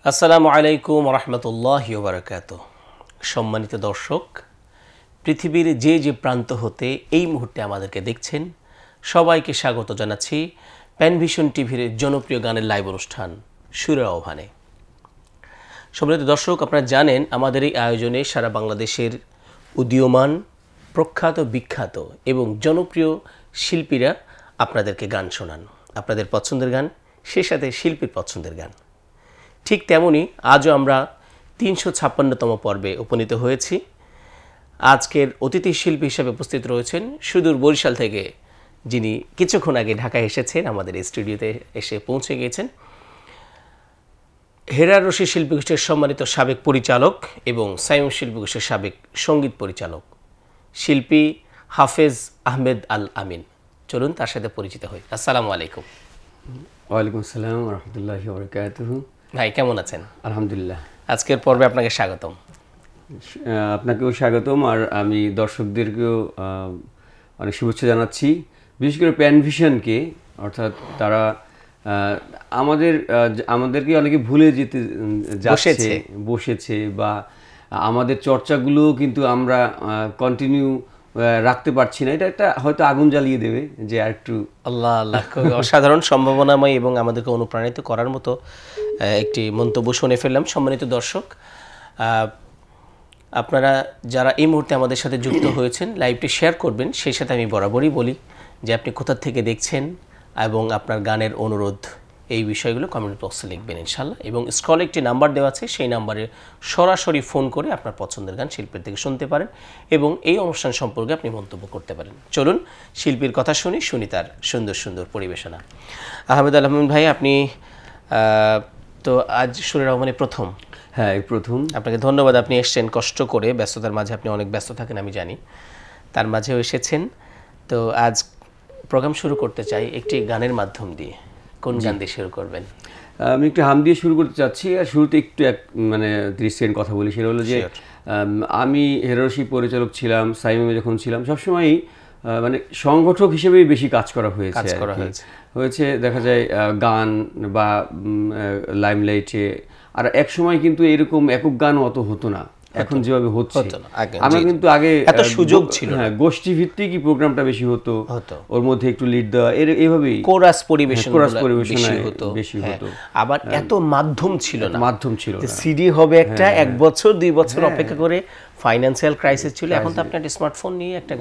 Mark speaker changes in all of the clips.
Speaker 1: আসসালামু আলাইকুম রহমতুল্লাহি ওয়া বারাকাতুহু। সম্মানিত দর্শক, পৃথিবীর যে যে প্রান্ত হতে এই মুহূর্তে আমাদেরকে দেখছেন সবাইকে স্বাগত জানাচ্ছি প্যানভিশন টিভির জনপ্রিয় গানের লাইভ অনুষ্ঠান সুরের আহ্বানে। সম্মানিত দর্শক, আপনারা জানেন আমাদের এই আয়োজনে সারা বাংলাদেশের উদীয়মান, প্রখ্যাত, বিখ্যাত এবং জনপ্রিয় শিল্পীরা আপনাদেরকে গান শোনান, আপনাদের পছন্দের গান, সে সাথে শিল্পীর পছন্দের গান। ঠিক তেমনি আজও আমরা ৩৫৬তম পর্বে উপনীত হয়েছি। আজকের অতিথি শিল্পী হিসেবে উপস্থিত রয়েছেন সুদূর বরিশাল থেকে, যিনি কিছুক্ষণ আগে ঢাকায় এসেছেন, আমাদের এই স্টুডিওতে এসে পৌঁছে গিয়েছেন। হেরার রশি শিল্পী গোষ্ঠীর সম্মানিত সাবেক পরিচালক এবং সাইমন শিল্পী গোষ্ঠীর সাবেক সঙ্গীত পরিচালক শিল্পী হাফেজ আহমেদ আল আমিন। চলুন তার সাথে পরিচিত হই। আসসালামু আলাইকুম।
Speaker 2: ওয়ালাইকুম আসসালাম রহমতুল্লাহি ওয়া বারাকাতুহু।
Speaker 1: ভাই কেমন আছেন?
Speaker 2: আলহামদুলিল্লাহ।
Speaker 1: আজকের পর্বে আপনাকে স্বাগতম।
Speaker 2: আপনাকেও স্বাগতম, আর আমি দর্শকদেরকেও অনেক শুভেচ্ছা জানাচ্ছি, বিশেষ করে প্যানভিশনকে। অর্থাৎ তারা আমাদেরকে অনেকে ভুলে যেতে যাচ্ছে, বসেছে, বা আমাদের চর্চাগুলো কিন্তু আমরা কন্টিনিউ রাখতে পারছি না। এটা একটা হয়তো আগুন জ্বালিয়ে দেবে যে আর একটু।
Speaker 1: আল্লাহ আল্লাহ, অসাধারণ, সম্ভাবনাময় এবং আমাদেরকে অনুপ্রাণিত করার মতো একটি মন্তব্য শুনে ফেললাম। সম্মানিত দর্শক, আপনারা যারা এই মুহূর্তে আমাদের সাথে যুক্ত হয়েছেন, লাইভটি শেয়ার করবেন। সেই সাথে আমি বরাবরই বলি যে আপনি কোথা থেকে দেখছেন এবং আপনার গানের অনুরোধ, এই বিষয়গুলো কমেন্ট বক্সে লিখবেন ইনশাল্লাহ। এবং স্ক্রলে একটি নাম্বার দেওয়া আছে, সেই নাম্বারে সরাসরি ফোন করে আপনার পছন্দের গান শিল্পীর থেকে শুনতে পারেন এবং এই অনুষ্ঠান সম্পর্কে আপনি মন্তব্য করতে পারেন। চলুন শিল্পীর কথা শুনি তার সুন্দর সুন্দর পরিবেশনা। আহমেদ আল আমিন ভাই, আপনি তো আজ সুরের আহ্বানে প্রথম।
Speaker 2: হ্যাঁ, প্রথম।
Speaker 1: আপনাকে ধন্যবাদ, আপনি এসেছেন কষ্ট করে। ব্যস্ততার মাঝে আপনি অনেক ব্যস্ত থাকেন আমি জানি, তার মাঝেও এসেছেন। তো আজ প্রোগ্রাম শুরু করতে চাই একটি গানের মাধ্যম দিয়ে। কোন গান দিয়ে শুরু করবেন?
Speaker 2: আমি একটু হাম দিয়ে শুরু করতে চাচ্ছি। আর শুরুতে একটু 30 সেকেন্ড কথা বলি। সেটা হলো যে আমি হেরারশি পরিচালক ছিলাম, সাইমে যখন ছিলাম, সবসময়ই সংগঠক হিসেবেই বেশি কাজ করা হয়েছে। দেখা যায় গান বা লাইমলাইটে। আর এক সময় কিন্তু এরকম একক গান অত হতো না, এখন যেভাবে হচ্ছে। আমরা কিন্তু আগে
Speaker 1: এত সুযোগ ছিল,
Speaker 2: হ্যাঁ, গোষ্ঠী ভিত্তিকই প্রোগ্রামটা বেশি হতো, ওর মধ্যে একটু লিড দেওয়া, এইভাবেই
Speaker 1: কোরাস পরিবেশন
Speaker 2: বেশি হতো।
Speaker 1: আবার এত মাধ্যম ছিল না, সিডি
Speaker 2: হ্যাঁ,
Speaker 1: হবে একটা, 1 বছর 2 বছর অপেক্ষা করে, ফাইন্যান্সিয়াল ক্রাইসিস ছিল। এখন তো আপনার স্মার্টফোন নিয়ে একটা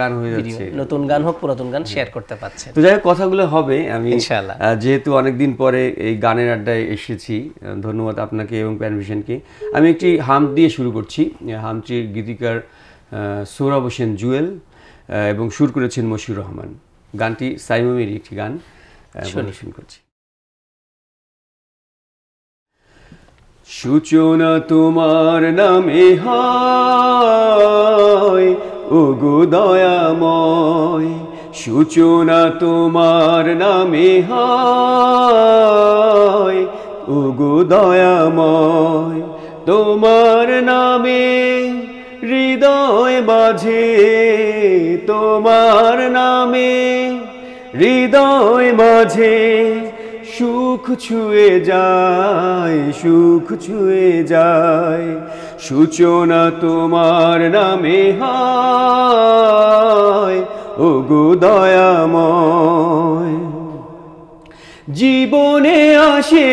Speaker 1: গান
Speaker 2: হয়ে যাচ্ছে,
Speaker 1: নতুন গান হোক পুরাতন গান শেয়ার করতে পারছেন।
Speaker 2: তো যাই হোক, কথাগুলো হবে আমি ইনশাআল্লাহ। যেহেতু অনেকদিন পরে এই গানের আড্ডায় এসেছি, ধন্যবাদ আপনাকে এবং প্যানভিশনকে। আমি একটি হাম দিয়ে শুরু করছি। হামটির গীতিকার সোহরাব হোসেন জুয়েল এবং সুর করেছেন মশিউর রহমান। গানটি সাইমের একটি গান, শুরু করছি। সূচনা তোমার নামে হয় ওগো দয়াময়, সূচনা তোমার নামে হয় ওগো দয়াময়, তোমার নামে হৃদয় বাজে, তোমার নামে হৃদয় মাঝে সুখ ছুঁয়ে যায়, সুখ ছুঁয়ে যায়, সূচনা তোমার নামে হয় ওগো দয়াময়। জীবনে আসে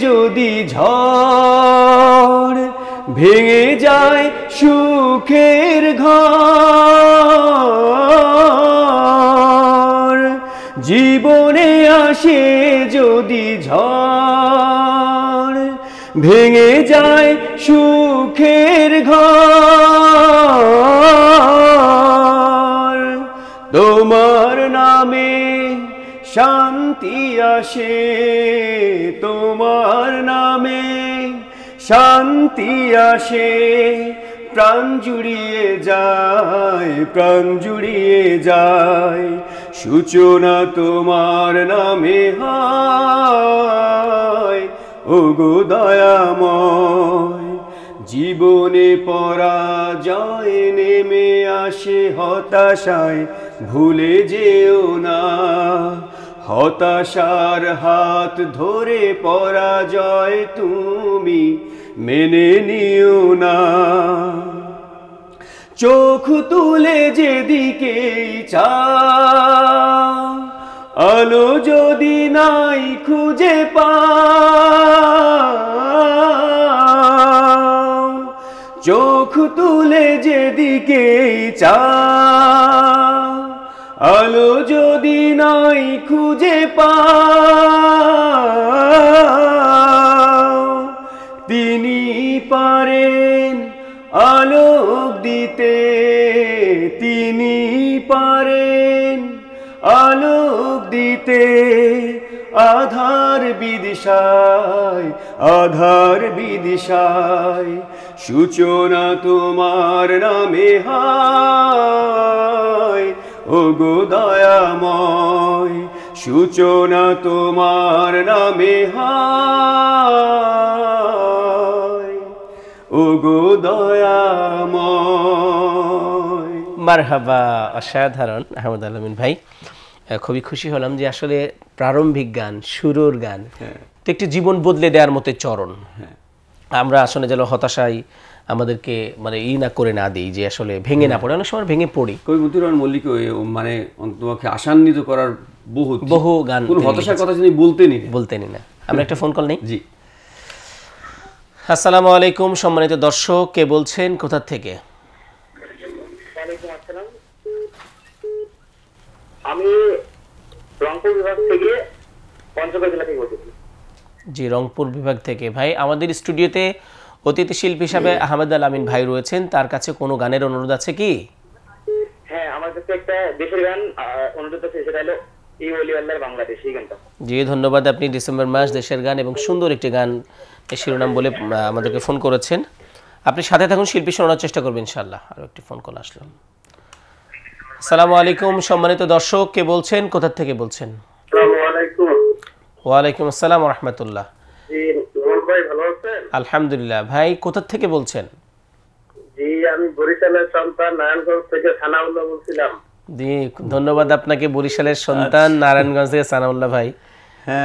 Speaker 2: যদি ঝড়, ভেঙে যায় সুখের ঘর, জীবনে আসে যদি ঝড়, ভেঙে যায় সুখের ঘর, তোমার নামে শান্তি আসে, তোমার নামে শান্তি আসে, প্রাণ জুড়িয়ে যায়, প্রাণ জুড়িয়ে যায়, সূচনা তোমার নামে হয় ওগো দয়াময়। জীবনে পরাজয় নেমে আসে হতাশায়, ভুলে যেও না হতাশার হাত ধরে পরাজয় তুমি মেনে নিও না। চোখ তুলে যেদিকেই চাও, আলো যদি নাই খুঁজে পাও, চোখ তুলে যেদিকেই চাও, আলো যদি নাই খুঁজে পাও, তিনি পারেন আলোক দিতে, তিনি পারেন আলোক দিতে। আধার বিদিশায়, আধার বিদিশায়, সূচনা তোমার নামে হয়, ওগো দয়াময়, সূচনা তোমার নামে হয়, ওগো দয়াময়।
Speaker 1: মারহাবা, অসাধারণ আহমদ আল-আমিন ভাই। খুবই খুশি হলাম যে আসলে প্রারম্ভিক গান, শুরুর গান তো একটি জীবন বদলে দেওয়ার মতো চরণ। আমরা আসলে যেন হতাশায় আমাদেরকে মানে না করে না দিই, যে আসলে ভেঙে না পড়ে, অনেক সময় ভেঙে পড়ি।
Speaker 2: কবি মতিউর রহমান মল্লিক মানে তোমাকে আশান্বিত করার বহু
Speaker 1: গান,
Speaker 2: কোনো হতাশার কথা তিনি বলতেনই না।
Speaker 1: আমরা একটা ফোন কল নেই।
Speaker 2: জি,
Speaker 1: আসসালামু আলাইকুম সম্মানিত দর্শক, কে বলছেন, কোথা থেকে?
Speaker 3: ওয়ালাইকুম আসসালাম, আমি রংপুর বিভাগ থেকে, পঞ্চগড় জেলা থেকে বলছি।
Speaker 1: জি, রংপুর বিভাগ থেকে। ভাই, আমাদের স্টুডিওতে অতিথি শিল্পী হিসাবে আহমদ আল-আমিন ভাই রয়েছেন, তার কাছে কোনো গানের অনুরোধ আছে কি?
Speaker 3: হ্যাঁ, আমার কাছে একটা দেশের গান অনুরোধ আছে, সেটা হলো এই ওলি আল্লাহর বাংলাদেশ, এই গানটা।
Speaker 1: জি, ধন্যবাদ। আপনি ডিসেম্বর মাস দেশের গান এবং সুন্দর একটি গান শিরোনাম বলে আমাদেরকে ফোন করেছেন। আপনি সাথে থাকুন, শিল্পী শোনার চেষ্টা করবেন ইনশাআল্লাহ। আরও একটি ফোন কল আসলো। আসসালামু আলাইকুম সম্মানিত দর্শক, কে বলছেন, কোথা থেকে বলছেন?
Speaker 3: আসসালামু আলাইকুম।
Speaker 1: ওয়ালাইকুম আসসালাম ওয়া রাহমাতুল্লাহ।
Speaker 3: জি, নোমান ভাই ভালো আছেন?
Speaker 1: আলহামদুলিল্লাহ। ভাই, কোথা থেকে বলছেন?
Speaker 3: জি, আমি বরিশালের সন্তান নারায়ণগঞ্জ থেকে সানাউল্লাহ বলছিলাম।
Speaker 1: জি, ধন্যবাদ আপনাকে। বরিশালের সন্তান নারায়ণগঞ্জ থেকে সানাউল্লাহ ভাই।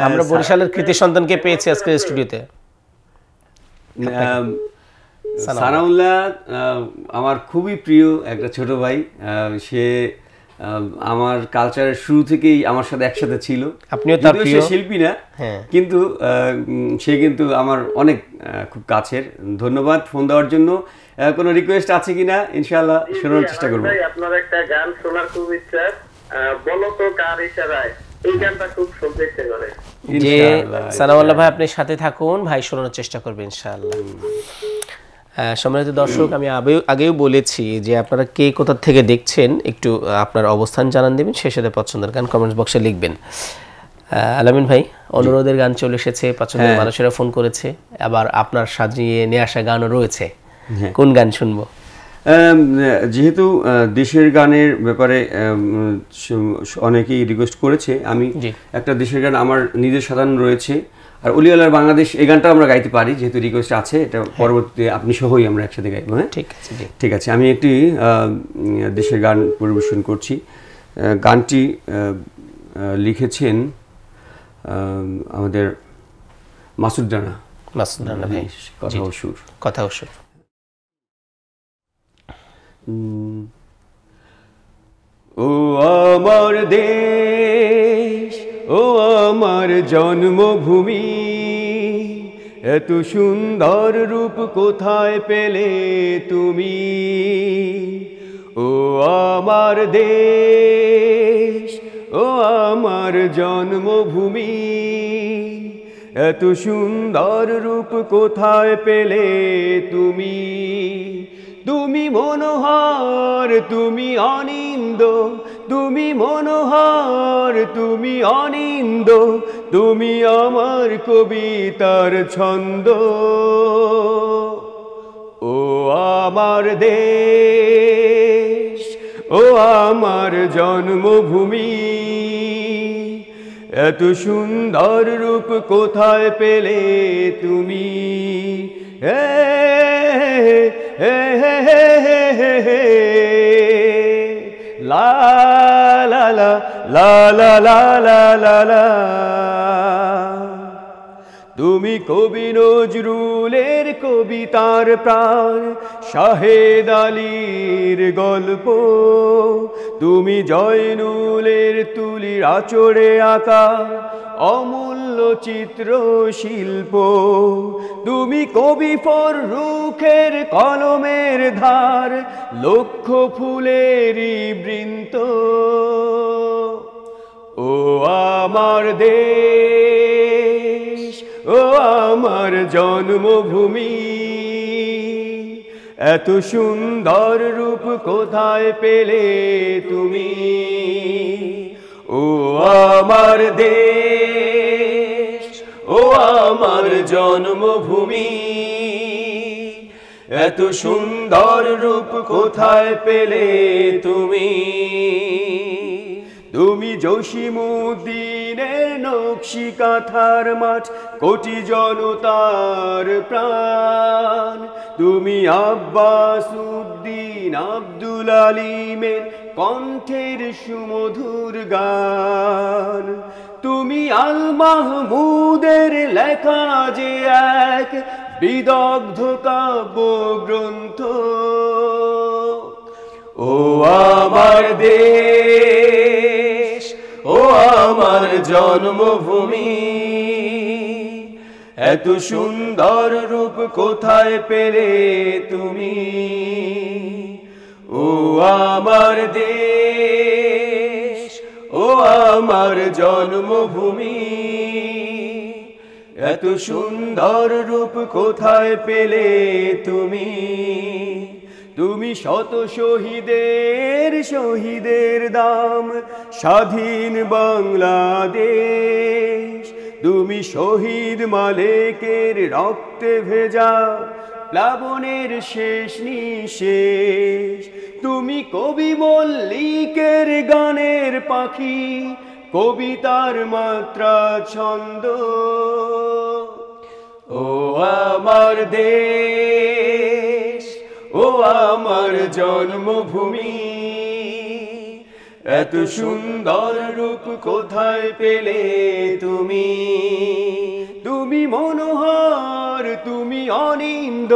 Speaker 1: আমরা বরিশালের কৃতি সন্তানকে পেয়েছি আজকে স্টুডিওতে।
Speaker 2: সানাউল্লাহ আমার খুবই প্রিয় একটা ছোট ভাই। সে আমার কালচারের শুরু থেকেই আমার সাথে একসাথে ছিল।
Speaker 1: আপনিও তার প্রিয়
Speaker 2: শিল্পী না, কিন্তু সে কিন্তু আমার অনেক খুব কাছের। ধন্যবাদ ফোন দেওয়ার জন্য। কোনো রিকোয়েস্ট আছে কিনা ইনশাআল্লাহ শোনার চেষ্টা করব।
Speaker 3: আপনার একটা গান শোনার খুব ইচ্ছা, বলো তো কার ইশারায়, এই গানটা খুব শুনতে ইচ্ছে করে।
Speaker 1: জি, সানাউল্লাহ ভাই আপনি সাথে থাকুন, ভাই শোনার চেষ্টা করবে ইনশাআল্লাহ। সম্মানিত দর্শক, আমি আগেও বলেছি যে আপনারা কে কোথা থেকে দেখছেন একটু আপনার অবস্থান জানান দেবেন, সেই সাথে পছন্দের গান কমেন্টস বক্সে লিখবেন। আল-আমিন ভাই, অনুরোধের গান চলে এসেছে, পছন্দের মানুষেরা ফোন করেছে, আবার আপনার সাজিয়ে নিয়ে আসা গানও রয়েছে। কোন গান শুনবো?
Speaker 2: যেহেতু দেশের গানের ব্যাপারে অনেকেই রিকোয়েস্ট করেছে, আমি একটা দেশের গান আমার নিজের সাধারণ রয়েছে, আর ওলি আল্লাহর বাংলাদেশ, এই গানটা আমরা গাইতে পারি যেহেতু রিকোয়েস্ট আছে। এটা পরবর্তীতে আপনি সহই আমরা একসাথে গাইবো। হ্যাঁ, ঠিক আছে। আমি একটি দেশের গান পরিবেশন করছি। গানটি লিখেছেন আমাদের মাসুদ রানা ভাই। কথা ও সুর। ও আমার দেশ, ও আমার জন্মভূমি, এত সুন্দর রূপ কোথায় পেলে তুমি? ও আমার দেশ, ও আমার জন্মভূমি, এত সুন্দর রূপ কোথায় পেলে তুমি? তুমি মনোহর, তুমি অনিন্দ, তুমি মনোহর, তুমি অনিন্দ, তুমি আমার কবিতার ছন্দ। ও আমার দেশ, ও আমার জন্মভূমি, এত সুন্দর রূপ কোথায় পেলে তুমি? হে হে হে হে হে লা লা লা লা লা লা লা লা লা। তুমি কবি নজরুলের কবিতার প্রাণ, শাহেদ আলীর গল্প, তুমি জয়নুলের তুলির আঁচড়ে আঁকা অমূল্য চিত্র শিল্প, তুমি কবি ফররুখের কলমের ধার, লক্ষ ফুলেরই বৃন্ত। ও আমার দেশ, ও আমার জন্মভূমি, এত সুন্দর রূপ কোথায় পেলে তুমি? ও আমার দেশ, ও আমার জন্মভূমি, এত সুন্দর রূপ কোথায় পেলে তুমি? তুমি জসিমউদ্দিনের নকশি কাঁথার মাঠ, কোটি জনতার প্রাণ, তুমি আব্বাস উদ্দিন আব্দুল আলিমের কণ্ঠের সুমধুর গান, তুমি আল মাহমুদের লেখা যে এক বিদগ্ধ কাব্য গ্রন্থ। ও আমার দেশ, ও আমার জন্মভূমি, এত সুন্দর রূপ কোথায় পেলে তুমি? ও আমার দেশ, ও আমার জন্মভূমি, এত সুন্দর রূপ কোথায় পেলে তুমি? তুমি শত শহীদের দাম, স্বাধীন বাংলাদেশ, তুমি শহীদ মালেকের রক্তে ভেজা প্লাবনের শেষ নিঃশেষ, তুমি কবি মল্লিকের গানের পাখি, কবিতার মাত্রা ছন্দ। ও আমার দেশ, ও আমার জন্মভূমি, এত সুন্দর রূপ কোথায় পেলে তুমি? তুমি মনোহর, তুমি অনিন্দ,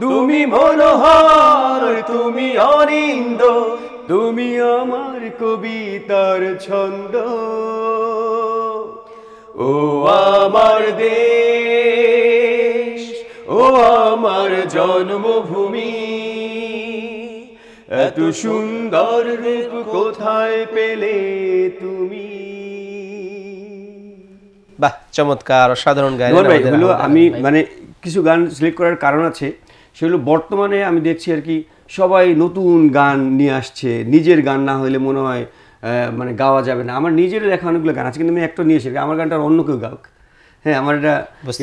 Speaker 2: তুমি মনোহর, তুমি অনিন্দ, তুমি আমার কবিতার ছন্দ। ও আমার দেশ, ও আমার জন্মভূমি, এত সুন্দর রূপ কোথায় পেলে তুমি?
Speaker 1: বাহ, চমৎকার, অসাধারণ গান।
Speaker 2: আমি মানে কিছু গান সিলেক্ট করার কারণ আছে, সেগুলো বর্তমানে আমি দেখছি আর কি সবাই নতুন গান নিয়ে আসছে, নিজের গান না হলে মনে হয় মানে গাওয়া যাবে না। আমার নিজের লেখা অনেকগুলো গান আছে, কিন্তু আমি একটা নিয়ে এসে আমার গানটা অন্য কেউ গাক, হ্যাঁ আমার এটা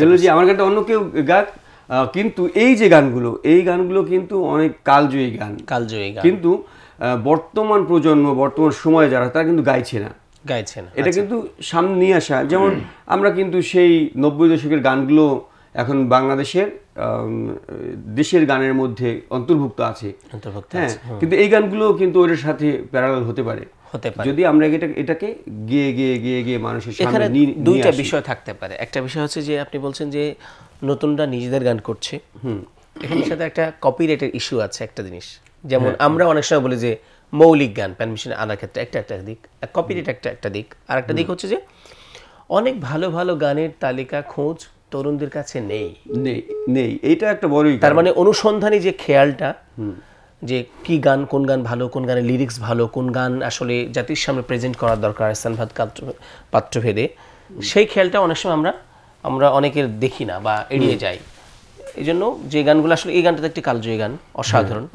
Speaker 2: হলো যে আমার গানটা অন্য কেউ গাক, কিন্তু এই যে গানগুলো, এই গানগুলো কিন্তু অনেক কালজয়ী গান, কিন্তু বর্তমান প্রজন্ম, বর্তমান সময়ে যারা, তারা কিন্তু গাইছে না। এটা কিন্তু সামনে নিয়ে আসা, যেমন আমরা কিন্তু সেই 90 দশকের গানগুলো এখন বাংলাদেশের দেশের গানের মধ্যে অন্তর্ভুক্ত আছে, হ্যাঁ, কিন্তু এই গানগুলো কিন্তু ওর সাথে প্যারালাল হতে পারে যদি আমরা এটাকে গিয়ে গিয়ে গিয়ে গিয়ে মানুষের সামনে নিয়ে আসি।
Speaker 1: দুইটা বিষয় থাকতে পারে। একটা বিষয় হচ্ছে যে আপনি বলছেন যে নতুনরা নিজেদের গান করছে, এখানের সাথে একটা কপিরাইটের ইস্যু আছে একটা জিনিস, যেমন আমরা অনেক সময় বলি যে মৌলিক গান পারমিশন আনার ক্ষেত্রে একটা দিক, কপিরাইট একটা দিক, আর একটা দিক হচ্ছে যে অনেক ভালো ভালো গানের তালিকা খোঁজ তরুণদের কাছে নেই।
Speaker 2: এইটা একটা বড়ই,
Speaker 1: তার মানে অনুসন্ধানী যে খেয়ালটা, যে কি গান, কোন গান ভালো, কোন গানের লিরিক্স ভালো, কোন গান আসলে জাতির সামনে প্রেজেন্ট করার দরকার স্থানভাদ পাত্রভেদে, সেই খেয়ালটা অনেক সময় আমরা অনেকের দেখি না বা এড়িয়ে যাই। এই জন্য যে গানগুলো আসলে, এই গানটা একটি কালজয়ী গান, অসাধারণ,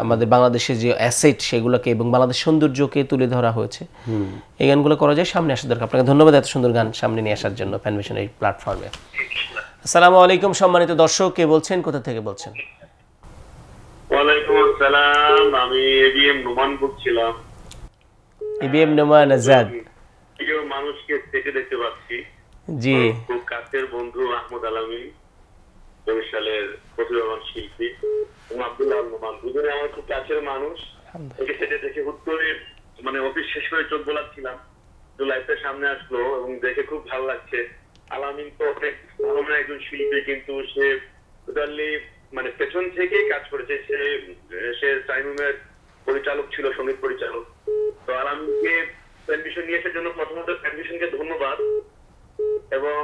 Speaker 1: আমাদের বাংলাদেশের যে অ্যাসেট সেগুলোকে এবং বাংলাদেশ সৌন্দর্যকে তুলে ধরা হয়েছে, এই গানগুলো করা যায়, সামনে আসা দরকার। আপনাকে ধন্যবাদ এত সুন্দর গান সামনে নিয়ে আসার জন্য ফ্যানভিশন এই প্ল্যাটফর্মে। আসসালামু আলাইকুম সম্মানিত দর্শক, কে বলছেন, কোথা থেকে বলছেন?
Speaker 3: ওয়ালাইকুম আসসালাম, আমি এবিএম নোমান বলছিলাম।
Speaker 1: এবিএম নোমান আজাদ,
Speaker 3: প্রিয় মানুষকে থেকে দেখতে পাচ্ছি,
Speaker 1: জি,
Speaker 3: খুব কাছের বন্ধু আহমদ আলামী, বরিশালের প্রতিভাবান শিল্পী, এবং আব্দুল্লাহ নোমান, দুজনে আমার খুব কাছের মানুষ। একে সেটা দেখে উত্তরের মানে অফিস শেষ করে চোখ বোলাচ্ছিলাম, তো লাইফের সামনে আসলো এবং দেখে খুব ভালো লাগছে। আলামিন তো একজন শিল্পী, কিন্তু সে টোটালি মানে পেছন থেকে কাজ করেছে। সে সাইমুমের পরিচালক ছিল, সঙ্গীত পরিচালক। তো আলামিনকে প্যানভিশন নিয়ে আসার জন্য প্রথমত প্যানভিশনকে ধন্যবাদ। এবং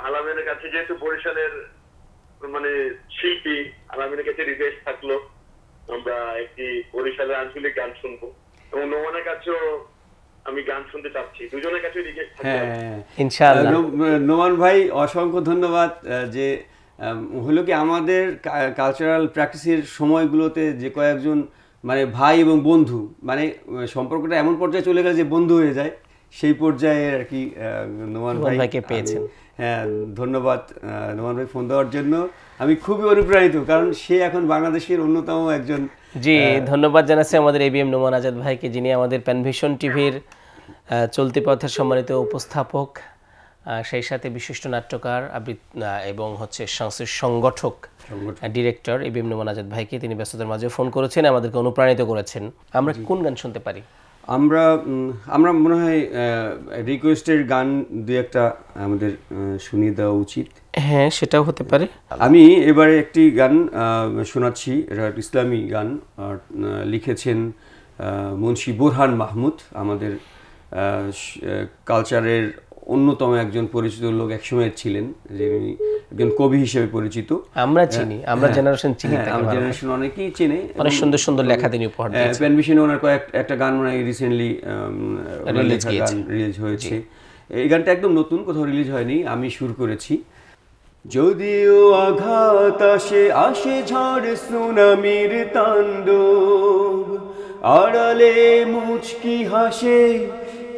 Speaker 3: আলামিনের কাছে যেহেতু বরিশালের মানে শিল্পী, আলামিনের কাছে রিকোয়েস্ট থাকলো আমরা একটি বরিশালের আঞ্চলিক গান শুনবো, এবং নোমানের কাছেও আমি গান শুনতে চাচ্ছি। দুজনের কাছে রিকোয়েস্ট থাকলো।
Speaker 1: ইনশাআল্লাহ।
Speaker 2: নোমান ভাই অসংখ্য ধন্যবাদ। যে হলো কি আমাদের কালচারাল প্র্যাকটিসের সময়গুলোতে যে কয়েকজন মানে ভাই এবং বন্ধু, মানে সম্পর্কটা এমন পর্যায়ে চলে গেলে যে বন্ধু হয়ে যায়, সেই পর্যায়ে আর কি নোমান ভাইকে পেয়েছেন। হ্যাঁ, ধন্যবাদ নোমান ভাই ফোন দেওয়ার জন্য। আমি খুবই অনুপ্রাণিত, কারণ সে এখন বাংলাদেশের অন্যতম একজন।
Speaker 1: জি, ধন্যবাদ জানাচ্ছি আমাদের ABM নোমান আজাদ ভাইকে, যিনি আমাদের প্যানভিশন টিভির চলতি পথের সম্মানিত উপস্থাপক, সেই সাথে বিশিষ্ট নাট্যকার এবং হচ্ছে সাংস্কৃতিক সংগঠক, ডিরেক্টর ABM নোমান আজাদ ভাইকে তিনি ব্যস্ততার মাঝে ফোন করেছেন, আমাদেরকে অনুপ্রাণিত করেছেন। আমরা কোন গান শুনতে পারি?
Speaker 2: আমরা মনে হয় রিকোয়েস্টের গান দুই একটা আমাদের শুনিয়ে দেওয়া উচিত।
Speaker 1: হ্যাঁ, সেটাও হতে পারে।
Speaker 2: আমি এবারে একটি গান শোনাচ্ছি, এটা ইসলামী গান, লিখেছেন মুন্সি বোরহান মাহমুদ, আমাদের কালচারের অন্যতম একজন পরিচিত লোক একসময় ছিলেন, যে একজন কবি হিসেবে পরিচিত।
Speaker 1: আমরা চিনি, আমরা জেনারেশন চিনি,
Speaker 2: আমার জেনারেশন অনেকেই চেনে।
Speaker 1: অনেক সুন্দর সুন্দর লেখা তিনি উপহার দিয়েছেন।
Speaker 2: প্যানভিশনে ওনার একটা গান মনে হয় রিসেন্টলি রিলিজ হয়েছে। এই গানটা একদম নতুন, কোথাও রিলিজ হয়নি, আমি সুর করেছি। যদিও আঘাত আসে ঝড় সুনামির তাণ্ডব, আড়ালে মুচকি হাসে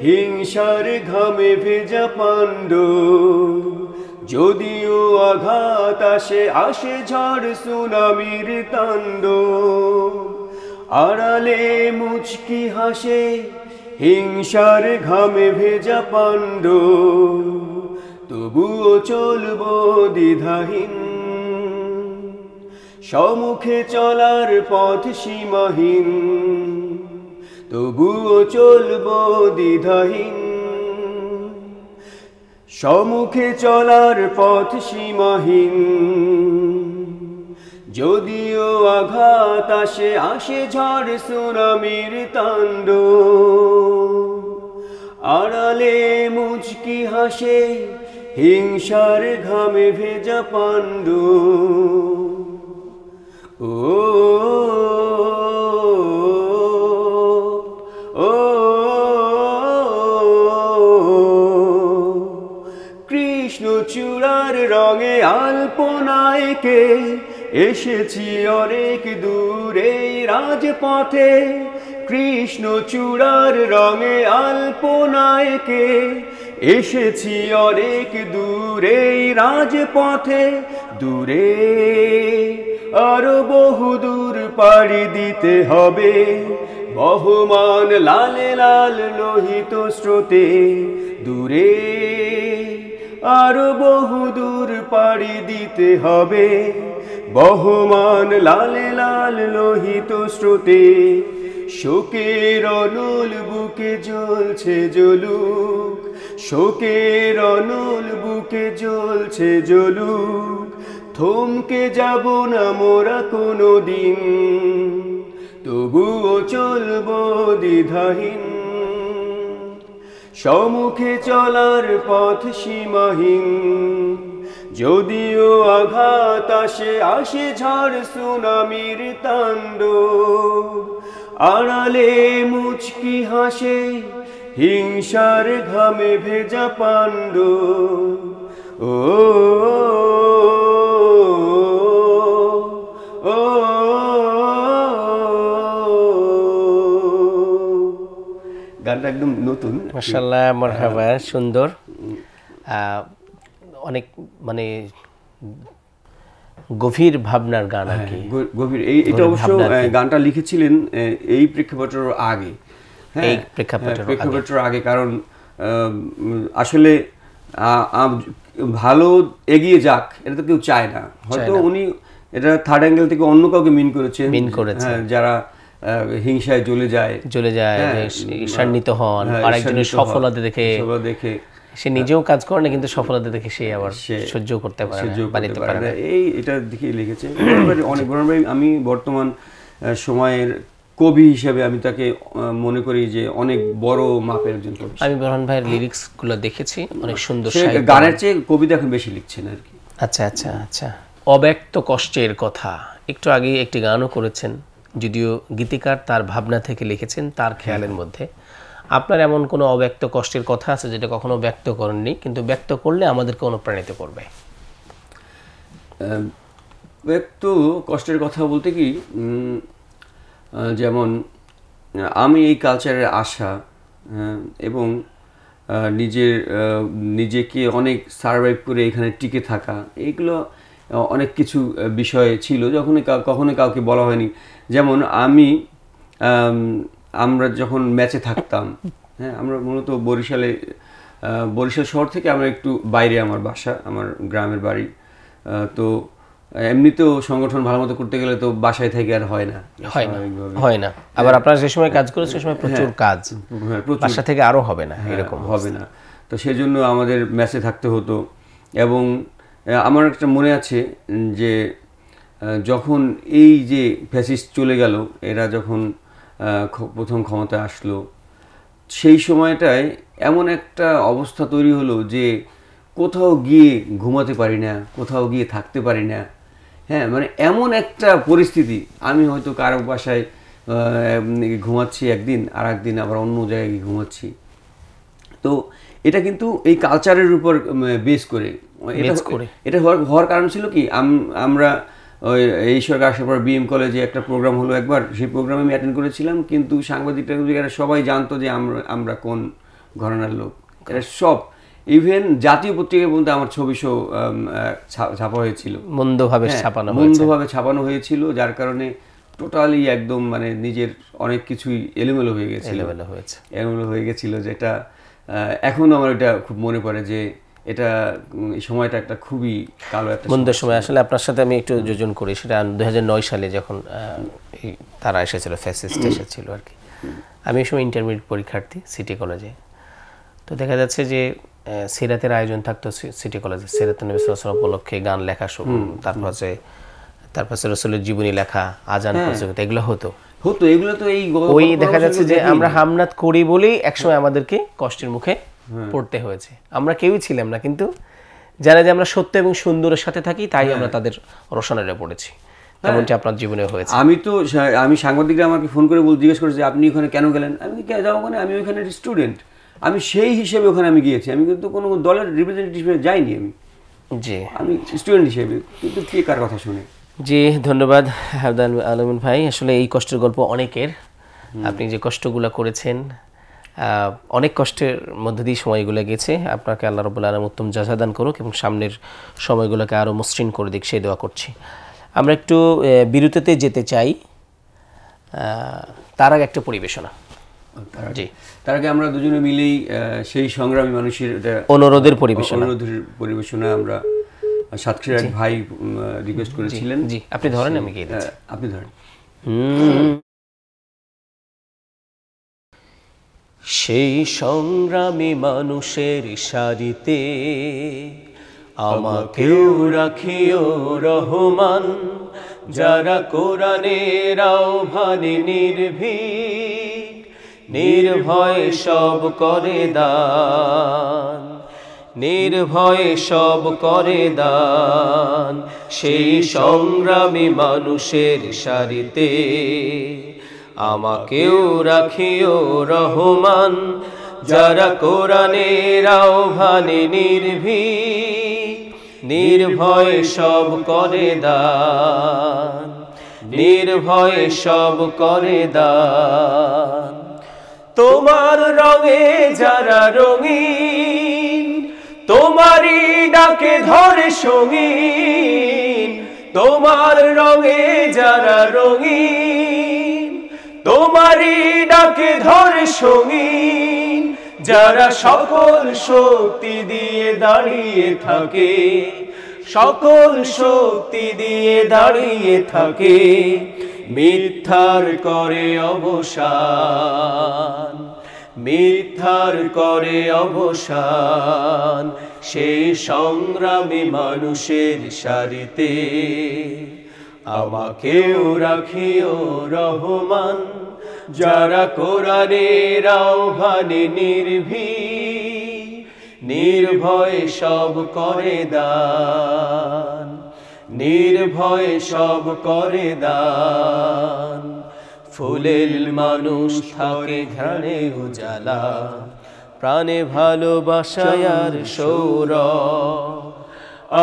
Speaker 2: হিংসার ঘামে ভেজা পাণ্ডব। যদিও আঘাত আসে ঝড় সুনামির তাণ্ডব, আড়ালে মুচকি হাসে হিংসার ঘামে ভেজা পাণ্ডব। তবুও চলবো দ্বিধাহীন, সম্মুখে চলার পথ সীমাহীন। তবুও চলবো দ্বিধাহীন, সম্মুখে চলার পথ সীমাহীন। যদিও আঘাত আসে ঝড় সুনামির তাণ্ডব, আড়ালে মুচকি হাসে হিংসার ঘামে ভেজা পাণ্ডব। ও কৃষ্ণচূড়ার রঙে আলপনায় কে এসেছি অনেক দূরে রাজপথে। কৃষ্ণচূড়ার রঙে আলপনায় কে এসেছি অনেক দূরে রাজপথে। দূরে আরো বহু দূর পাড়ি দিতে হবে, বহমান লালে লাল লোহিত স্রোতে। দূরে আরো বহু দূর পাড়ি দিতে হবে, বহমান লালে লাল লোহিত স্রোতে। শোকের অনল বুকে জ্বলছে জ্বলুক, শোকের অনল বুকে জ্বলছে জ্বলুক। থমকে যাব না মোরা কোনো দিন, তবুও চলবো দ্বিধাহীন। সম্মুখে চলার পথ সীমাহীন। যদিও আঘাত আসে ঝড় সুনামির তাণ্ডব, আড়ালে মুচকি হাসে হিংসার ঘামে ভেজা পাণ্ডব। ও গানটা একদম নতুন,
Speaker 1: মাশাআল্লাহ, মারহাবা, সুন্দর, অনেক মানে গভীর ভাবনার গান আর কি।
Speaker 2: গভীর। এটা অবশ্য গানটা লিখেছিলেন এই প্রেক্ষাপটের আগে,
Speaker 1: এই প্রেক্ষাপটের
Speaker 2: আগে, কারণ আসলে ভালো এগিয়ে যাক এটা তো কেউ চায় না। হয়তো উনি এটা থার্ড অ্যাঙ্গেল থেকে অন্য কাউকে মিন করেছেন, যারা হিংসায় জ্বলে যায়,
Speaker 1: ঈর্ষান্বিত হন, আরেকজনের সফলতা দেখে সে নিজেও কাজ করে না কিন্তু সফলতা দেখে সে আবার সহ্য করতে পারে না।
Speaker 2: এই এটা দেখে লিখেছে অনেক বড়। আমি বর্তমান সময়ের কবি হিসেবে আমি তাকে মনে করি যে অনেক বড় মাপের একজন কবি।
Speaker 1: আমি বোরহান ভাইয়ের লিরিক্স গুলো দেখেছি, অনেক সুন্দর,
Speaker 2: গানের চেয়ে কবিতা এখন বেশি লিখছেন আর কি।
Speaker 1: আচ্ছা আচ্ছা আচ্ছা। অব্যক্ত কষ্টের কথা, একটু আগে একটি গানও করেছেন, যদিও গীতিকার তার ভাবনা থেকে লিখেছেন, তার খেয়ালের মধ্যে। আপনার এমন কোনো অব্যক্ত কষ্টের কথা আছে যেটা কখনো ব্যক্ত করেননি কিন্তু ব্যক্ত করলে আমাদেরকে অনুপ্রাণিত করবে?
Speaker 2: ব্যক্ত কষ্টের কথা বলতে কি, যেমন আমি এই কালচারের আশা এবং নিজেকে অনেক সারভাইভ করে এখানে টিকে থাকা, এইগুলো অনেক কিছু বিষয় ছিল কখনো কাউকে বলা হয়নি। যেমন আমরা যখন ম্যাচে থাকতাম, হ্যাঁ, আমরা মূলত বরিশাল শহর থেকে আমরা একটু বাইরে আমার বাসা, আমার গ্রামের বাড়ি। তো এমনিতেও সংগঠন ভালো মতো করতে গেলে তো বাসায় থেকে আর হয় না।
Speaker 1: আবার আপনারা যে সময় কাজ করেছেন সে সময় প্রচুর কাজ, বাসা থেকে আরো হবে না, এরকম
Speaker 2: হবে না। তো সেজন্য আমাদের ম্যাচে থাকতে হতো। এবং আমার একটা মনে আছে যে যখন এই যে ফ্যাসিস্ট চলে গেল, এরা যখন প্রথম ক্ষমতায় আসলো, সেই সময়টায় এমন একটা অবস্থা তৈরি হলো যে কোথাও গিয়ে ঘুমাতে পারি না, কোথাও গিয়ে থাকতে পারি না। হ্যাঁ, মানে এমন একটা পরিস্থিতি, আমি হয়তো কারো বাসায় ঘুমাচ্ছি একদিন, আর একদিন আবার অন্য জায়গায় গিয়ে ঘুমাচ্ছি। তো এটা কিন্তু এই কালচারের উপর বেস করে এটা হওয়ার কারণ ছিল কি, আমরা ওই এই সরকার আসার পর বিএম কলেজে একটা প্রোগ্রাম হলো একবার, সেই প্রোগ্রামে আমি অ্যাটেন্ড করেছিলাম। কিন্তু সাংবাদিকরা সবাই জানতো যে আমরা কোন ঘরানার লোক, এটা সব ইভেন জাতীয় পত্রিকায় পর্যন্ত আমার ছবি ছাপা হয়েছিল, মন্দভাবে ছাপানো হয়েছিল, যার কারণে টোটালি একদম মানে নিজের অনেক কিছুই এলোমেলো হয়ে গেছিল, যেটা এখনো আমার এটা খুব মনে পড়ে যে এটা এই সময়টা একটা খুবই কালো একটা
Speaker 1: মন্দ সময়। আসলে আপনার সাথে আমি একটু যোজন করি, সেটা 2009 সালে যখন তারা এসেছিল, ফ্যাসিস্ট এসেছিল আর কি। আমি এই সময় ইন্টারমিডিয়েট পরীক্ষার্থী সিটি কলেজে। তো দেখা যাচ্ছে যে সিরাতের আয়োজন থাকতো সিটি কলেজে, সিরাত নবী সাল্লাল্লাহু আলাইহি ওয়াসাল্লাম উপলক্ষে গান লেখা শুরু, তারপর রাসূলের জীবনী লেখা, আজান প্রতিযোগিতা, এগুলো হতো। এগুলো তো ওই দেখা যাচ্ছে যে আমরা হামনাত করি বলেই একসময় আমাদেরকে কষ্টের মুখে পড়তে হয়েছে। আমরা কেউই ছিলাম না, কিন্তু যারা যে আমরা সত্য এবং সুন্দরের সাথে থাকি তাই আমরা তাদের রসনারে পড়েছি। তেমনটি আপনার জীবনে হয়েছে।
Speaker 2: আমি সাংবাদিকরা আমাকে ফোন করে জিজ্ঞেস করেছে আপনি ওখানে কেন গেলেন, আমি যাও ওখানে, আমি ওখানে স্টুডেন্ট, আমি সেই হিসেবে ওখানে আমি গিয়েছি, আমি কিন্তু কোনো দলের রিপ্রেজেন্টেটিভ হিসেবে যাইনি, আমি স্টুডেন্ট হিসেবে। কিন্তু কে কার কথা শুনে।
Speaker 1: জি, ধন্যবাদ হামদান আলমিন ভাই। আসলে এই কষ্টের গল্প অনেকের, আপনি যে কষ্টগুলো করেছেন, অনেক কষ্টের মধ্যে দিয়ে সময়গুলো গেছে। আপনাকে আল্লাহ রাব্বুল আলামিন উত্তম জাযা দান করুক এবং সামনের সময়গুলোকে আরও মসৃণ করে দিক, সেই দোয়া করছি। আমরা একটু বিরতিতে যেতে চাই, তার আগে একটা পরিবেশনা।
Speaker 2: জি, তার আগে আমরা দুজনে মিলেই সেই সংগ্রামী মানুষের
Speaker 1: অনুরোধের
Speaker 2: পরিবেশনা আমরা সাতক্ষীরার এক ভাই রিকোয়েস্ট করেছিলেন।
Speaker 1: জি, আপনি ধরেন, আমি গিয়ে দিচ্ছি।
Speaker 2: আপনি ধরেন।
Speaker 1: সেই সংগ্রামী মানুষের সারিতে আমাকেও রাখিও রহমান, যারা কোরআনের আহ্বানে নির্ভীক, নির্ভয়ে সব করে দান, নির্ভয়ে সব করে দান। সেই সংগ্রামী মানুষের সারিতে আমাকেও রাখিও রহমান, যারা কোরআনের আহ্বানে নির্ভীক, নির্ভয়ে সব করে দান, নির্ভয়ে সব করে দান। তোমার রঙে যারা রঙিন, তোমারই ডাকে ধরে সঙ্গীন, তোমার রঙে যারা রঙিন, তোমারই ডাকে ধরে সঙ্গীন, যারা সকল শক্তি দিয়ে দাঁড়িয়ে থাকে, সকল শক্তি দিয়ে দাঁড়িয়ে থাকে, মিথ্যার করে অবসান, মিথ্যার করে অবসান, সেই সংগ্রামী মানুষের সারিতে আমাকেও রাখিও রহমান, যারা কোরআনের আহ্বানে নির্ভীক, নির্ভয়ে সব করে দান, নির্ভয়ে সব করে দান। ফুলের মানুষ থাকে ঘ্রাণে উজালা, প্রাণে ভালোবাসায় আর সৌরভ,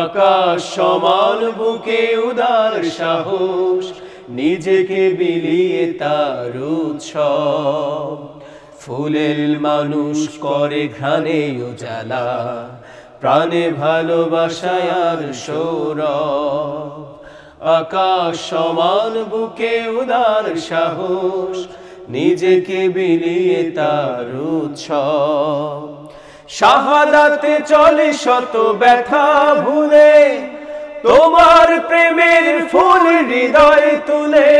Speaker 1: আকাশ সমান বুকে উদার সাহস, নিজেকে বিলিয়ে তার উৎসব। ফুলের মানুষ করে ঘ্রাণে উজালা, প্রাণে ভালোবাসায় আর সৌরভ, আকাশ সমান বুকে উদার সাহস, নিজেকে বিলিয়ে তার উৎসব। শাহাদাতে চলে শত ব্যথা ভুলে, তোমার প্রেমের ফুল হৃদয় তুলে।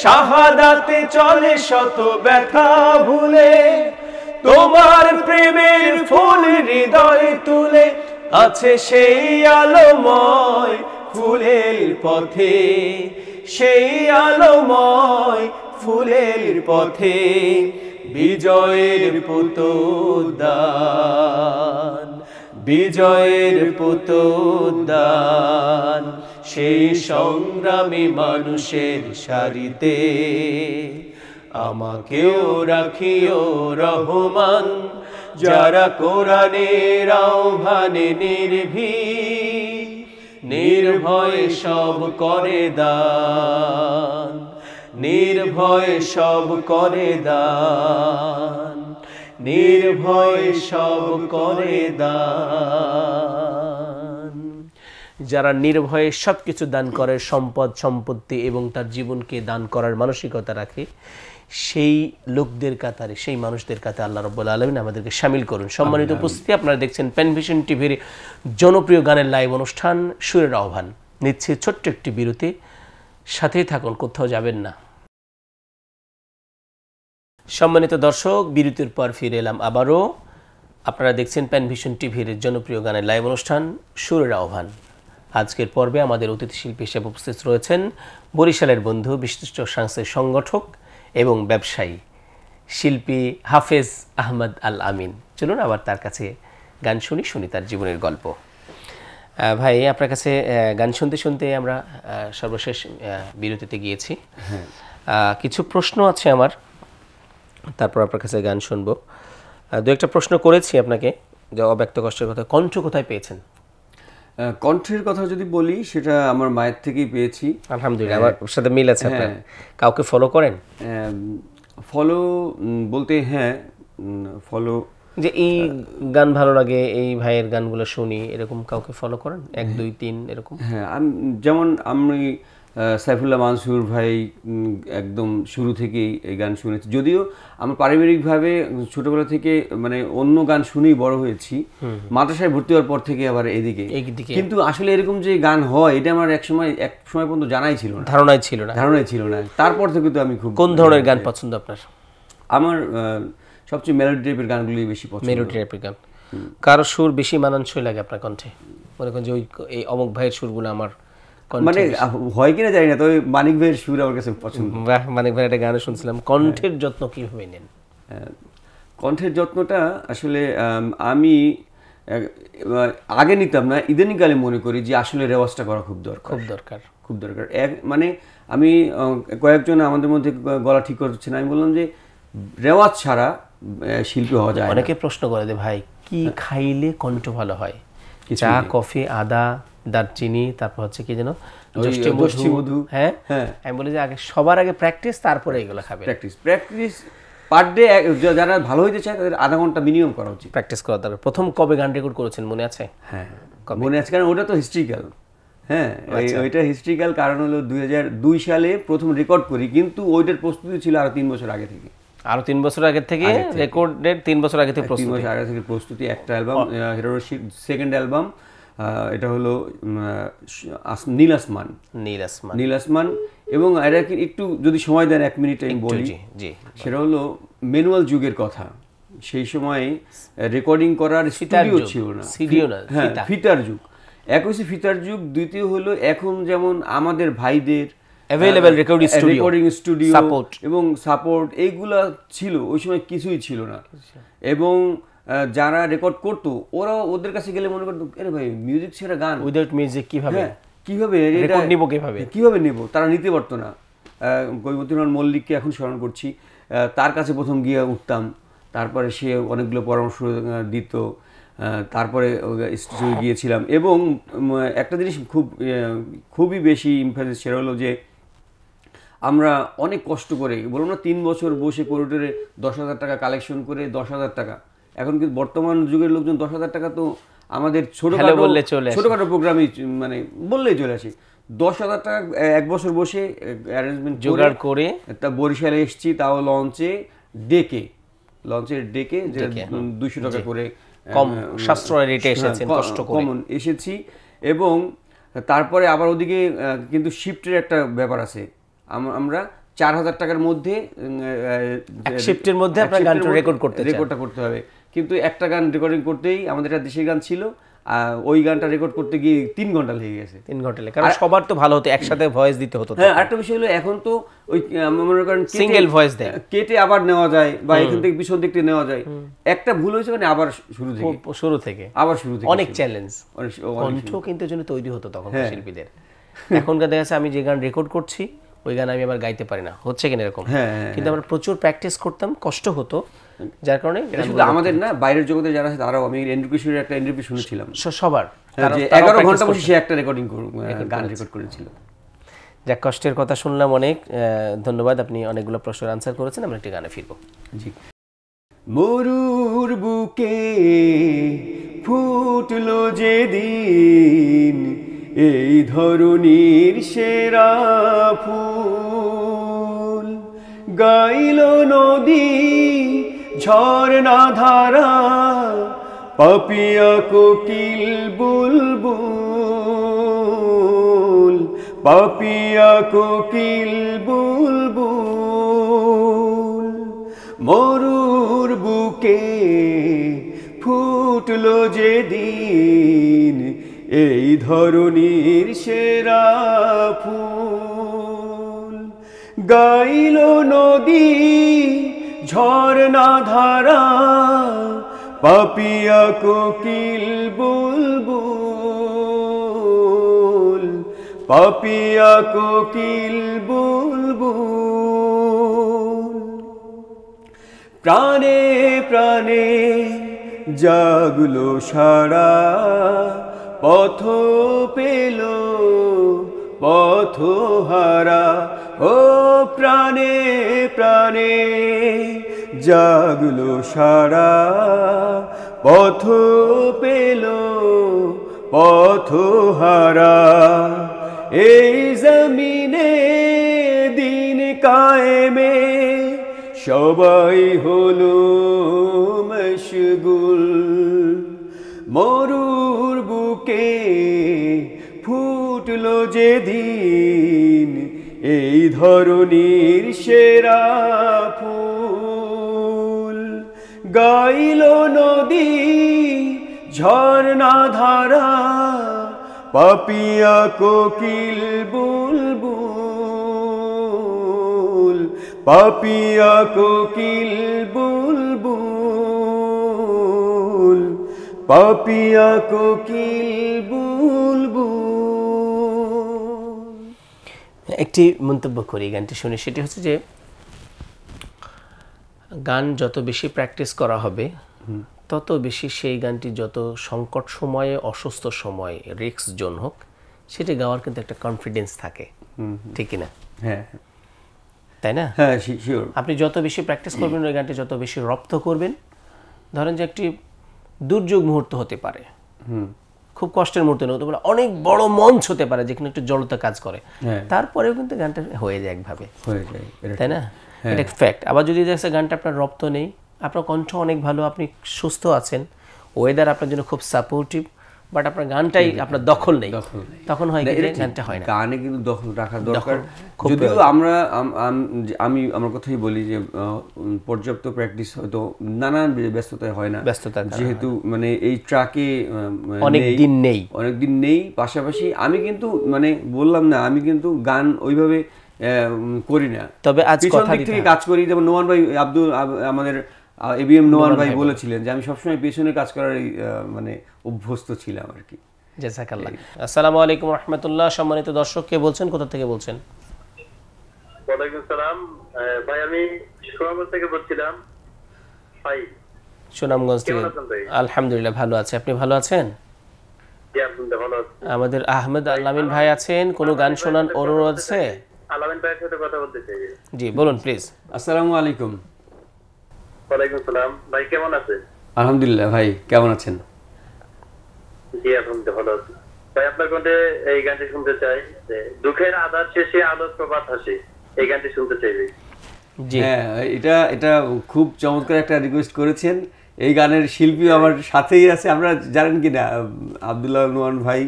Speaker 1: শাহাদাতে চলে শত ব্যথা ভুলে, তোমার প্রেমের ফুল হৃদয় তুলে। আছে সেই আলোময় ফুলের পথে, সেই আলোময় ফুলের পথে, বিজয়ের পুতোদ্যান, বিজয়ের পুতোদ্যান, সেই সংগ্রামী মানুষের সারিতে আমাকেও রাখিও রহমান, যারা কোরআনের আহ্বানে নির্ভীক, নির্ভয়ে সব করে দান, নির্ভয়ে সব করে দান, নির্ভয়ে সব করে দান। যারা নির্ভয়ে সবকিছু দান করে, সম্পদ সম্পত্তি এবং তার জীবনকে দান করার মানসিকতা রাখে, সেই লোকদের কাতারে, সেই মানুষদের কাতারে আল্লাহ রাব্বুল আলামিন আমাদেরকে শামিল করুন। সম্মানিত উপস্থিতি, আপনারা দেখছেন প্যানভিশন টিভির জনপ্রিয় গানের লাইভ অনুষ্ঠান সুরের আহ্বান। নিচ্ছে ছোট্ট একটি বিরতি, সাথেই থাকুন, কোথাও যাবেন না। সম্মানিত দর্শক, বিরতির পর ফিরে এলাম আবারও। আপনারা দেখছেন প্যানভিশন টিভির জনপ্রিয় গানের লাইভ অনুষ্ঠান সুরের আহ্বান। আজকের পর্বে আমাদের অতিথি শিল্পী হিসেবে উপস্থিত রয়েছেন বরিশালের বন্ধু, বিশিষ্ট সাংস্কৃতিক সংগঠক এবং ব্যবসায়ী শিল্পী হাফেজ আহমদ আল আমিন। চলুন আবার তার কাছে গান শুনি তার জীবনের গল্প। ভাই, আপনার কাছে গান শুনতে শুনতে আমরা সর্বশেষ বিরতিতে গিয়েছি। কিছু প্রশ্ন আছে আমার, তারপর আপনার কাছে গান শুনবো। দু একটা প্রশ্ন করেছি আপনাকে, যে অব্যক্ত কষ্টের কথা, কণ্ঠ কোথায় পেয়েছেন?
Speaker 2: কণ্ঠের কথা যদি বলি, সেটা আমার মায়ের থেকেই পেয়েছি।
Speaker 1: আলহামদুলিল্লাহ, আমার সাথে মিল আছে। আপনার কাউকে ফলো করেন?
Speaker 2: ফলো বলতে হ্যাঁ, ফলো,
Speaker 1: যে এই গান ভালো লাগে, এই ভাইয়ের গানগুলো শুনি, এরকম কাউকে ফলো করেন? 1 2 3 এরকম? হ্যাঁ,
Speaker 2: যেমন আমি সাইফুল্লাহ মানসুর ভাই একদম শুরু থেকেই এই গান শুনেছি। যদিও আমার পারিবারিকভাবে ছোটবেলা থেকে মানে অন্য গান শুনেই বড় হয়েছি, মাদ্রাসায় ভর্তি হওয়ার পর থেকে আবার এদিকে। কিন্তু আসলে এরকম যে গান হয়, এটা আমার এক সময় পর্যন্ত জানাই ছিল না, ধারণাই ছিল না। তারপর থেকে তো আমি খুব।
Speaker 1: কোন ধরনের গান পছন্দ আপনার?
Speaker 2: আমার সবচেয়ে মেলোডি টাইপের গানগুলি বেশি পছন্দ।
Speaker 1: মেলোডি টাইপের গান। কারো সুর বেশি মানানসই লাগে আপনার কণ্ঠে? মনে করেন যে ওই এই অমুক ভাইয়ের সুরগুলো আমার
Speaker 2: মানে হয় কিনা জানি না, তবে মানিক ভাইয়ের সুর আমার কাছে পছন্দ।
Speaker 1: বাহ, মানিক ভাইয়ের একটা গানে শুনছিলাম। কণ্ঠের যত্ন কিভাবে নেন?
Speaker 2: কণ্ঠের যত্নটা আসলে আমি আগে নিতাম না, ইদানিংকালে মনে করি যে আসলে রেওয়াজটা করা খুব দরকার। মানে আমি কয়েকজন আমাদের মধ্যে গলা ঠিক করছে না, আমি বললাম যে রেওয়াজ ছাড়া শিল্পী হওয়া যায়।
Speaker 1: অনেকে প্রশ্ন করে যে ভাই, কি খাইলে কণ্ঠ ভালো হয়? চা, কফি, আদা, দারচিনি, তারপর হচ্ছে কি যেন জষ্টি মধু। হ্যাঁ, আমি বলি যে আগে সবার আগে প্র্যাকটিস, তারপরে এগুলো খাবে।
Speaker 2: প্র্যাকটিস পার ডে, যারা ভালো হইতে চায় তাদের আধা ঘন্টা মিনিমাম করা উচিত,
Speaker 1: প্র্যাকটিস করা দরকার। প্রথম কবে গান রেকর্ড করেছেন মনে আছে?
Speaker 2: হ্যাঁ, মনে আছে, কারণ ওটা তো হিস্ট্রিক্যাল। হ্যাঁ, ওইটা হিস্ট্রিক্যাল, কারণ হলো 2002 সালে প্রথম রেকর্ড করি, কিন্তু ওইটার প্রস্তুতি ছিল আরো 3 বছর আগে থেকে।
Speaker 1: আরো 3 বছর আগে থেকে রেকর্ডের 3 বছর আগে থেকে
Speaker 2: প্রস্তুতি। একটা album, hero Rashid second album, এটা হলো নীল আসমান। এবং এটা একটু যদি সময় দেন 1 মিনিট আমি বলি,
Speaker 1: জি জি,
Speaker 2: সেটা হলো ম্যানুয়াল যুগের কথা। সেই সময় রেকর্ডিং করার স্টুডিও ছিল না,
Speaker 1: সিডিও না,
Speaker 2: হ্যাঁ ফিতার যুগ। এক হচ্ছে ফিতার যুগ, দ্বিতীয় হলো এখন যেমন আমাদের ভাইদের
Speaker 1: অ্যাভেলেবল রেকর্ডিং
Speaker 2: স্টুডিও
Speaker 1: সাপোর্ট
Speaker 2: এবং সাপোর্ট এইগুলা ছিল, ওই সময় কিছুই ছিল না। এবং যারা রেকর্ড করতো ওরা ওদের কাছে গেলে মনে করতো আরে ভাই মিউজিক ছাড়া গান,
Speaker 1: উইদাউট মিউজিক কিভাবে
Speaker 2: রেকর্ড
Speaker 1: নিব,
Speaker 2: কিভাবে নেব, তারা নিতে পারতো না। গৈমতী রহমান মল্লিককে এখন স্মরণ করছি, তার কাছে প্রথম গিয়ে উঠতাম, তারপরে সে অনেকগুলো পরামর্শ দিত, তারপরে স্টুডিও গিয়েছিলাম। এবং একটা জিনিস খুবই বেশি ইমফেসিস, সেটা হলো যে আমরা অনেক কষ্ট করে, বললাম না 3 বছর বসে করিডোরে 10,000 টাকা কালেকশন করে 10,000 টাকা। এখন কিন্তু বর্তমান যুগের লোকজন 10,000 টাকা তো আমাদের ছোটখাটো প্রোগ্রামে মানে বললেই চলে আসে। 10,000 টাকা 1 বছর বসে অ্যারেঞ্জমেন্ট
Speaker 1: জোগাড় করে
Speaker 2: তা বরিশালে এসেছি, তাও লঞ্চের ডেকে 200 টাকা করে
Speaker 1: কম সাশ্রয় রেটে এসেছেন, কষ্ট করে
Speaker 2: কমন এসেছি। এবং তারপরে আবার ওদিকে কিন্তু শিফটের একটা ব্যাপার আছে, আমরা 4,000 টাকার মধ্যে
Speaker 1: শিফটের মধ্যে আপনার গানটা
Speaker 2: রেকর্ডটা করতে হবে। কিন্তু একটা গান রেকর্ডিং করতেই আমাদের একটা দেশের গান ছিল, ওই গানটা রেকর্ড করতে গিয়ে 3 ঘন্টা লেগে গেছে।
Speaker 1: 3 ঘন্টা লেগে, কারণ সবার তো ভালো হতো, একসাথে ভয়েস দিতে হতো।
Speaker 2: হ্যাঁ, আরেকটা বিষয় হলো এখন তো ওই মনে করেন
Speaker 1: সিঙ্গেল ভয়েস দেয়,
Speaker 2: কেটে আবার নেওয়া যায়, বা এখান থেকে পিছন দিকতে নেওয়া যায়। একটা ভুল হয়েছে মানে আবার শুরু থেকে
Speaker 1: অনেক চ্যালেঞ্জ, কণ্ঠ কিন্তু জন্য তৈরি হতো তখন শিল্পীদের। এখনকার দেখা যাচ্ছে আমি যে গান রেকর্ড করছি ওই গান আমি আবার গাইতে পারি না, হচ্ছে কিনা এরকম। কিন্তু আমরা প্রচুর প্র্যাকটিস করতাম, কষ্ট হতো, যার কারণে
Speaker 2: শুধু আমাদের না, বাইরের জগতে যারা আছে তারাও, আমি এন্ড্রু কিশোরের একটা ইন্টারভিউ শুনেছিলাম,
Speaker 1: সবার
Speaker 2: 11 ঘন্টা বসে সে একটা গান রেকর্ড করেছিল।
Speaker 1: যাক, কষ্টের কথা শুনলাম অনেক, ধন্যবাদ, আপনি অনেকগুলো প্রশ্নের আনসার করেছেন। আমরা একটি গানে ফিরবো।
Speaker 2: জি। মরুর বুকে ফুটলো যেদিন এই ধরনীর সেরা ফুল, গাইল নদী ঝরনা ধারা, পাপিয়া কোকিল বুলবুল, পাপিয়া কোকিল বুলবুল। মরুর বুকে ফুটলো যেদিন এই ধরনীর সেরা ফুল, গাইল নদী ঝরনা ধারা, পাপিয়া কোকিল বুলবুল, পাপিয়া কোকিল বুলবুল। প্রাণে প্রাণে জাগলো সারা, পথ পেল পথহারা। ও প্রাণে প্রাণে জাগলো সারা, পথ পেল পথহারা। এই জমিনে দিন কায়েমে সবাই হলো মশগুল, মরুর বুকে ফুটলো যেদিন এই ধরনীর সেরা ফুল, গাইল নদী ঝরনা ধারা, পাপিয়া কোকিল বুলবুল, পাপিয়া কোকিল বুলবুল, পাপিয়া কোকিল বুলবুল।
Speaker 1: একটি মন্তব্য করি গানটি শুনে, সেটি হচ্ছে যে গান যত বেশি প্র্যাকটিস করা হবে তত বেশি সেই গানটি যত সংকট সময়ে, অসুস্থ সময়ে, রিস্ক জোন হোক, সেটি গাওয়ার কিন্তু একটা কনফিডেন্স থাকে, ঠিক না?
Speaker 2: হ্যাঁ,
Speaker 1: তাই না?
Speaker 2: হ্যাঁ, শিওর।
Speaker 1: আপনি যত বেশি প্র্যাকটিস করবেন ওই গানটি যত বেশি রপ্ত করবেন। ধরেন যে একটি দুর্যোগ মুহূর্ত হতে পারে, খুব কষ্টের মুহূর্ত হতে পারে, অনেক বড় মঞ্চ হতে পারে যেখানে একটু জড়তা কাজ করে, তারপরেও কিন্তু গানটা হয়ে যায় একভাবে, তাই না? এটা ফ্যাক্ট। আবার যদি দেখছে গানটা আপনার রপ্ত নেই, আপনার কণ্ঠ অনেক ভালো, আপনি সুস্থ আছেন, ওয়েদার আপনার জন্য খুব সাপোর্টিভ, বাট আপনার গানটাই আপনার দখল নেই,
Speaker 2: দখল নেই।
Speaker 1: তখন হয় কি যে গানটা হয় না।
Speaker 2: গানে কিন্তু দখল রাখা দরকার।
Speaker 1: খুব
Speaker 2: যদিও আমি আমার কথাই বলি যে পর্যাপ্ত প্র্যাকটিস হয়তো নানান ব্যস্ততায় হয় না,
Speaker 1: ব্যস্ততার কারণে
Speaker 2: যেহেতু মানে এই ট্রাকে
Speaker 1: অনেক দিন নেই।
Speaker 2: পাশাপাশি আমি কিন্তু মানে বললাম না, আমি কিন্তু গান ওইভাবে করি না,
Speaker 1: তবে আজ
Speaker 2: পিছন দিক থেকে কাজ করি। যেমন নোমান ভাই আমাদের ABM নোমান ভাই বলেছিলেন যে আমি সবসময় পেছনে কাজ করার মানে অভ্যস্ত ছিলাম আর কি।
Speaker 1: জাযাকাল্লাহ। আসসালামু আলাইকুম ওয়া রাহমাতুল্লাহ। সম্মানিত দর্শক, কে বলছেন, কোথা থেকে বলছেন?
Speaker 3: ওয়ালাইকুম সালাম ভাই, আমি সুনামগঞ্জ থেকে বলছিলাম। ভাই
Speaker 1: সুনামগঞ্জ থেকে।
Speaker 3: কেমন আছেন ভাই?
Speaker 1: আলহামদুলিল্লাহ ভালো আছে, আপনি ভালো আছেন?
Speaker 3: জি আলহামদুলিল্লাহ ভালো আছি।
Speaker 1: আমাদের আহমেদ আলামিন ভাই আছেন, কোনো গান শোনার অনুরোধ আছে?
Speaker 3: আলামিন ভাইয়ের সাথে কথা বলতে চাই।
Speaker 1: জি বলুন প্লিজ।
Speaker 2: আসসালামু আলাইকুম।
Speaker 3: ওয়ালাইকুম সালাম ভাই, কেমন আছেন?
Speaker 2: আলহামদুলিল্লাহ ভাই, কেমন আছেন?
Speaker 3: জি আলহামদুলিল্লাহ ভালো আছি ভাই। আপনার কণ্ঠে এই গানটি শুনতে চাই, যে দুঃখের আধার শেষে আলোর প্রভাত হাসে, এই গানটি শুনতে চাই ভাই।
Speaker 1: জি
Speaker 2: হ্যাঁ, এটা খুব চমৎকার একটা রিকোয়েস্ট করেছেন। এই গানের শিল্পী আমার সাথেই আছে, আমরা জানেন কিনা আব্দুল্লাহ নোমান ভাই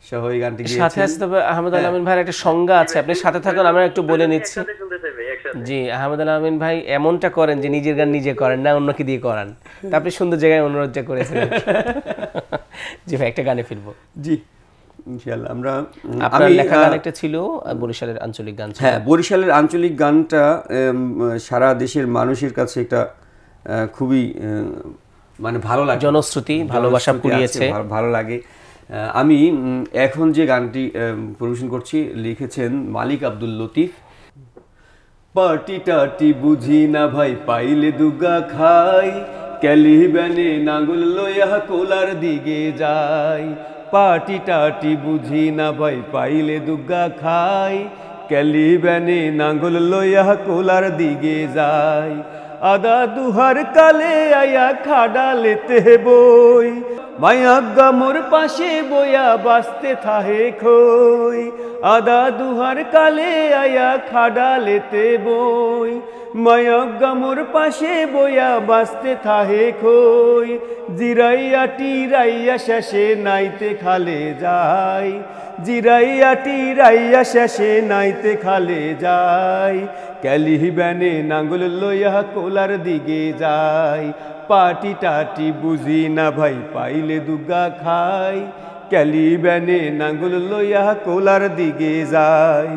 Speaker 2: সহ এই গানটি
Speaker 1: সাথে আছে। তবে আহমেদ আলামিন ভাইয়ের একটা সংজ্ঞা আছে, আপনি সাথে থাকুন, আমরা একটু বলে নিচ্ছি।
Speaker 3: একসাথে শুনতে চাই ভাই, একসাথে।
Speaker 1: জি, আহমেদ আলামিন ভাই এমনটা করেন যে নিজের গান নিজে করেন না, অন্যকে দিয়ে করান। তা আপনি সুন্দর জায়গায় অনুরোধটা করেছেন। জি ভাই, একটা গানে ফিরবো।
Speaker 2: জি ইনশাআল্লাহ।
Speaker 1: আপনার লেখা গান একটা ছিল বরিশালের আঞ্চলিক গান।
Speaker 2: হ্যাঁ, বরিশালের আঞ্চলিক গানটা সারা দেশের মানুষের কাছে একটা খুবই মানে ভালো লাগে,
Speaker 1: জনশ্রুতি, ভালোবাসা পুড়িয়েছে,
Speaker 2: ভালো লাগে। আমি এখন যে গানটি পরিবেশন করছি লিখেছেন মালিক আব্দুল লতিফ। পার্টি টাটি বুঝি না ভাই, পাইলে দুগা খাই, ক্যালি ব্যানে নাঙ্গল লইয়া কোলার দিকে যাই। পার্টি টাটি বুঝি না ভাই, পাইলে দুগা খাই, ক্যালি ব্যানে নাঙ্গল লইয়া কোলার দিকে যাই। আদা দুহার কালে আয়া খাডা লেতে বই, মায়াজ্ঞা মোর পাশে বইয়া বাঁচতে থাহে খই। আদা দুহার কালে আয়া খাডা লেতে বই, মায়াজ্ঞা মোর পাশে বইয়া বাঁচতে থাহে খই। জিরাইয়া টিরাইয়া শেষে নাইতে খালে যাই, জিরাইয়া টিরাইয়া শেষে নাইতে খালে যাই। ক্যালি ব্যানে নাঙ্গল লইয়া কোলার দিকে যাই। পাটি টাটি বুঝি না ভাই, পাইলে দুগা খাই, ক্যালি ব্যানে নাঙ্গল লইয়া কোলার দিকে যাই।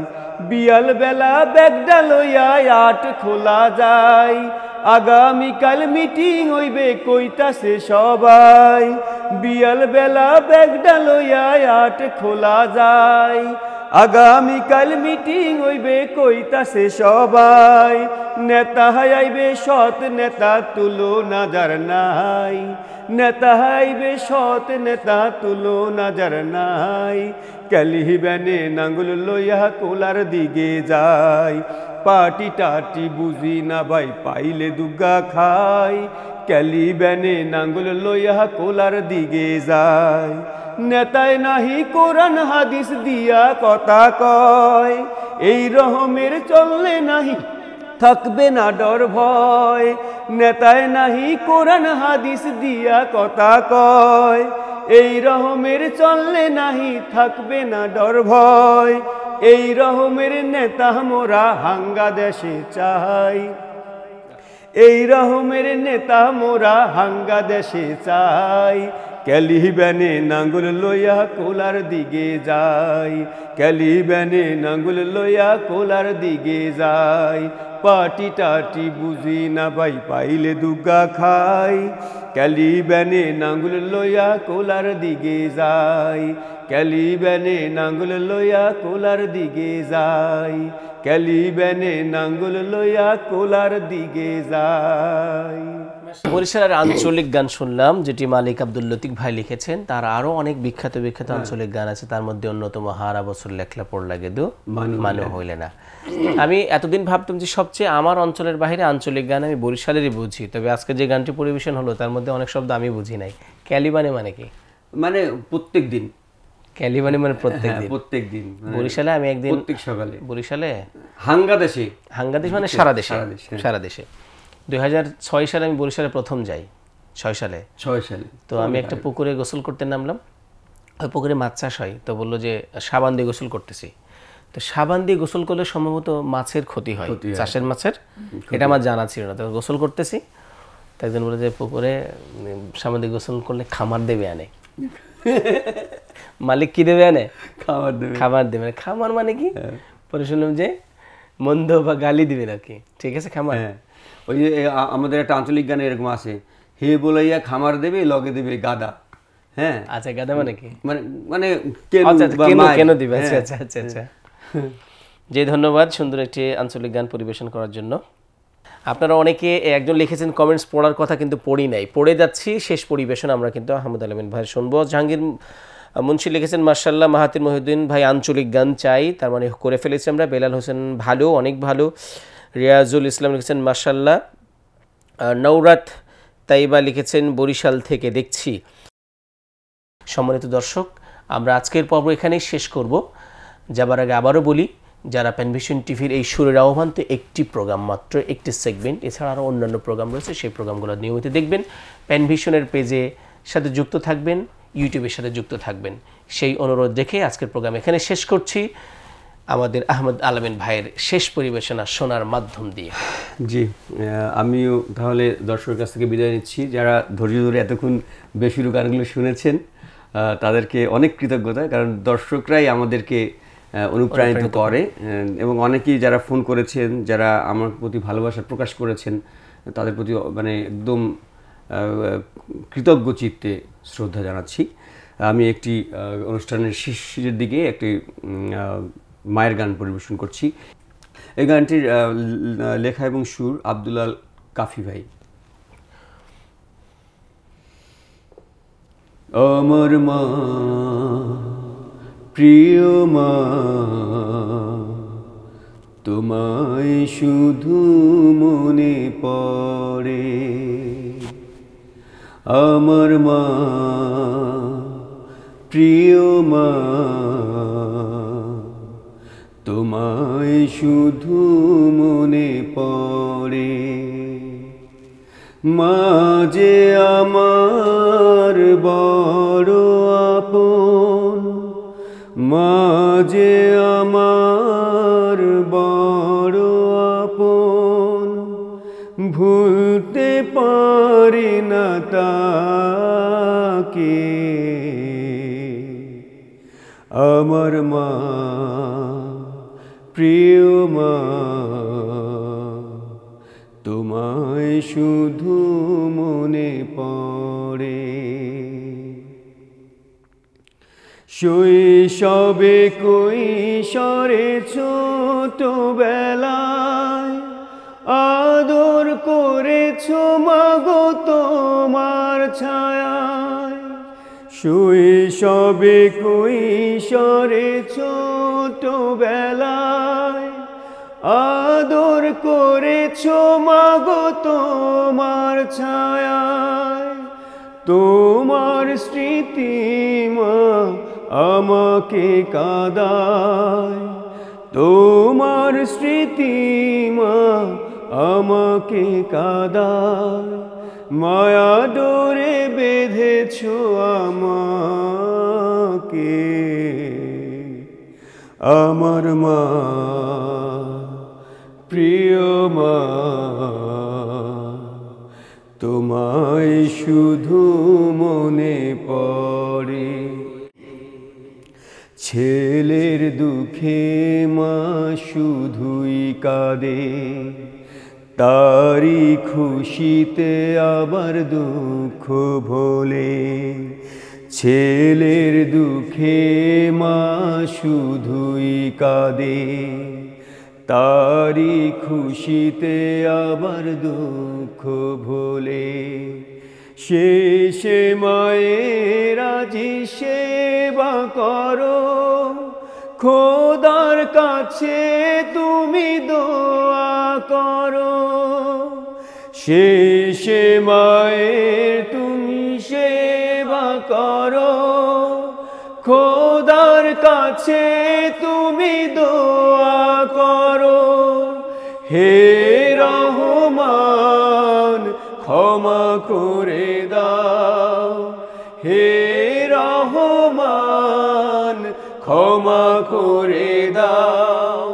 Speaker 2: বিয়াল বেলা ব্যাগডা লইয়া আট খোলা যায়, আগামীকাল মিটিং হইবে কইতাছে সবাই। বিয়াল বেলা ব্যাগডা লইয়া আট খোলা যায়, আগামীকাল মিটিং হইবে কইতাছে সবাই। নেতা আইবে সৎ নেতা তুলো নাজার নাই, নেতা আইবে সৎ নেতা তুলো নাজার নাই। ক্যালি ব্যানে নাঙ্গল লইয়া কোলার দিকে যাই। পাটি টাটি বুঝি না ভাই, পাইলে দুগা খাই, ক্যালি ব্যানে নাঙ্গল লইয়া কোলার দিকে যাই। নেতায় নাহি কোরআন হাদিস দিয়া কথা কয়, এই রহমের চললে নাহি থাকবে না ডর ভয়। নেতায় নাহি কোরআন হাদিস দিয়া কথা কয়, এই রহমের চললে নাহি থাকবে না ডর ভয়। এই রহমের নেতা মোরা হাঙ্গা দেশে চাই, এই রহমের নেতা মোরা হাঙ্গা দেশে চাই। ক্যালি ব্যানে নাঙ্গল লইয়া কোলার দিকে যাই, ক্যালি ব্যানে নাঙ্গল লইয়া কোলার দিকে যাই। পাটি টাটি বুঝি না ভাই, পাইলে দুগা খাই, ক্যালি ব্যানে নাঙ্গল লইয়া কোলার দিকে যাই। ক্যালি ব্যানে নাঙ্গল লইয়া কোলার দিকে যাই, ক্যালি ব্যানে নাঙ্গল লইয়া কোলার দিকে যাই।
Speaker 1: বরিশালের আঞ্চলিক গান শুনলাম, যেটি মালিক আব্দুল লতিফ ভাই লিখেছেন। তার আরো অনেক বিখ্যাত আঞ্চলিক গান আছে, তার মধ্যে অন্যতম হারা বছর লেখলা পড়লা গেদু মানে হইলে না। আমি এতদিন ভাবতাম যে সবচেয়ে আমার অঞ্চলের বাইরে আঞ্চলিক গান আমি বরিশালেরই বুঝি, তবে আজকে যে গানটি পরিবেশন হলো তার মধ্যে অনেক শব্দ আমি বুঝি নাই। ক্যালিবানে মানে কি?
Speaker 2: মানে প্রত্যেক দিন।
Speaker 1: ক্যালিবানে মানে প্রত্যেক দিন।
Speaker 2: প্রত্যেক দিন
Speaker 1: বরিশালে আমি একদিন
Speaker 2: প্রত্যেক সকালে
Speaker 1: বরিশালে
Speaker 2: হাঙ্গাদেশে,
Speaker 1: হাঙ্গাদেশ মানে সারা দেশে, সারা দেশে 2006 সালে আমি বরিশালে প্রথম যাই। 6 সালে
Speaker 2: তো
Speaker 1: আমি একটা পুকুরে গোসল করতে নামলাম। ওই পুকুরে মাছ চাষ হয়, তো বললো যে সাবান দিয়ে গোসল করতেছি। তো সাবান দিয়ে গোসল করলে সম্ভবত মাছের ক্ষতি হয়, চাষের মাছের, এটা আমার জানা ছিল না। তো গোসল করতেছি, তো একজন বলে যে পুকুরে সাবান দিয়ে গোসল করলে খামার দেবে আনে। মালিক কি দেবে আনে? খাবার দেবে। খামার মানে কি? পরে শুনলাম যে মন্দ বা গালি দিবে নাকি। ঠিক আছে, খামার।
Speaker 2: ওই যে আমাদের একটা আঞ্চলিক গানে এরকম আছে, হে বলাইয়া খামার দেবে লগে দেবে গাদা। হ্যাঁ,
Speaker 1: আচ্ছা, গাদা মানে কি?
Speaker 2: মানে
Speaker 1: কেন দিবে? আচ্ছা আচ্ছা আচ্ছা আচ্ছা। যে ধন্যবাদ সুন্দর একটি আঞ্চলিক গান পরিবেশন করার জন্য। আপনারা অনেকে একজন লিখেছেন কমেন্টস পড়ার কথা, কিন্তু পড়ি নাই, পড়ে যাচ্ছি। শেষ পরিবেশন আমরা কিন্তু আহমদ আলমিন ভাই শুনবো। জাহাঙ্গীর মুন্সি লিখেছেন মাশাআল্লাহ, মাহাতির মহিউদ্দিন ভাই আঞ্চলিক গান চাই, তার মানে করে ফেলেছি আমরা। বেলাল হোসেন ভালো, অনেক ভালো। রিয়াজুল ইসলাম লিখেছেন মাশাআল্লাহ। নওরাত তাইবা লিখেছেন বরিশাল থেকে দেখছি। সম্মানিত দর্শক, আমরা আজকের পর্ব এখানেই শেষ করব। যাবার আগে আবারও বলি, যারা প্যানভিশন টিভির এই সুরের আহ্বান, তো একটি প্রোগ্রাম মাত্র, একটি সেগমেন্ট, এছাড়া আরও অন্যান্য প্রোগ্রাম রয়েছে, সেই প্রোগ্রামগুলো নিয়মিত দেখবেন। প্যানভিশনের পেজে সাথে যুক্ত থাকবেন, ইউটিউবের সাথে যুক্ত থাকবেন, সেই অনুরোধ রেখে আজকের প্রোগ্রাম এখানে শেষ করছি আমাদের আহমদ আলমিন ভাইয়ের শেষ পরিবেশনা শোনার মাধ্যম দিয়ে।
Speaker 2: জি, আমিও তাহলে দর্শকের কাছ থেকে বিদায় নিচ্ছি। যারা ধৈর্য ধরে এতক্ষণ বেসুরো গানগুলো শুনেছেন তাদেরকে অনেক কৃতজ্ঞতা, কারণ দর্শকরাই আমাদেরকে অনুপ্রাণিত করে। এবং অনেকেই যারা ফোন করেছেন, যারা আমার প্রতি ভালোবাসা প্রকাশ করেছেন, তাদের প্রতি মানে একদম কৃতজ্ঞ চিত্তে শ্রদ্ধা জানাচ্ছি। আমি একটি অনুষ্ঠানের শেষের দিকে একটি মায়ের গান পরিবেশন করছি। এই গানটির লেখা এবং সুর আব্দুল্লাহ কাফি ভাই। আমার মা, প্রিয় মা, তোমায় শুধু মনে পড়ে। আমার মা, প্রিয় মা, তোমায় শুধু মনে পড়ে। মা যে আমার বড় আপন, মা যে আমার বড় আপন, ভুলতে পারি না তাকে। আমার মা, প্রিয় মা, তোমায় শুধু মনে পড়ে। শৈশবে কৈশোরে ছোটবেলায় আদর করেছ মাগো তোমার ছায়ায়। শৈশবে কৈশোরে ছোটবেলায় আদর করেছ মাগো তোমার ছায়ায়। তোমার স্মৃতি মা আমাকে কাঁদায়, তোমার স্মৃতি মা আমাকে কাঁদায়। মায়া ডোরে বেঁধেছ আমাকে। আমার মা, প্রিয় মা, তোমায় শুধু মনে পড়ে। ছেলের দুঃখে মা শুধুই কাঁদে, তারি খুশিতে আবার দুঃখ ভোলে। ছেলের দুঃখে মা শুধুই কাঁদে, তারি খুশিতে আবার দুঃখ ভোলে। শেষে মায়ের আজি সেবা করো, খোদার কাছে তুমি দোয়া করো। শেষে মায়ের তুমি সেবা করো, খোদার কাছে তুমি দোয়া করো। হে রহমান ক্ষমা করে দাও, হে রহমান ক্ষমা করে দাও,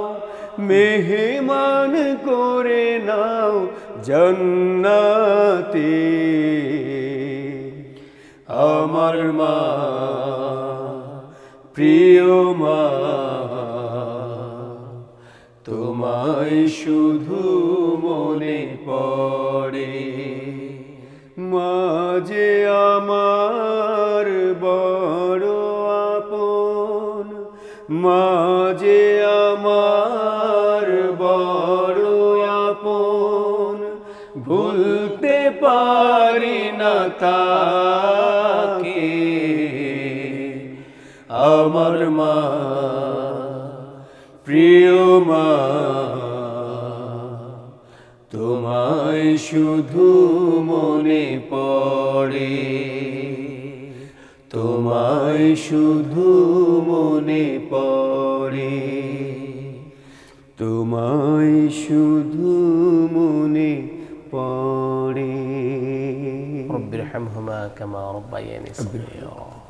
Speaker 2: মেহমান করে নাও জান্নাতে। আমার মা, প্রিয় মা, তোমায় শুধু মনে পড়ে। মা যে আমার বড় আপন, মা যে আমার বড় আপন, ভুলতে পারি না তাকে। আমার মা, প্রিয় মা, তোমায় শুধু মনে পড়ে, তোমায় শুধু মনে পড়ে, তোমায় শুধু মনে পড়ে।
Speaker 1: রব্বিরহামহুমা কামা রাব্বায়ানি সগীরা।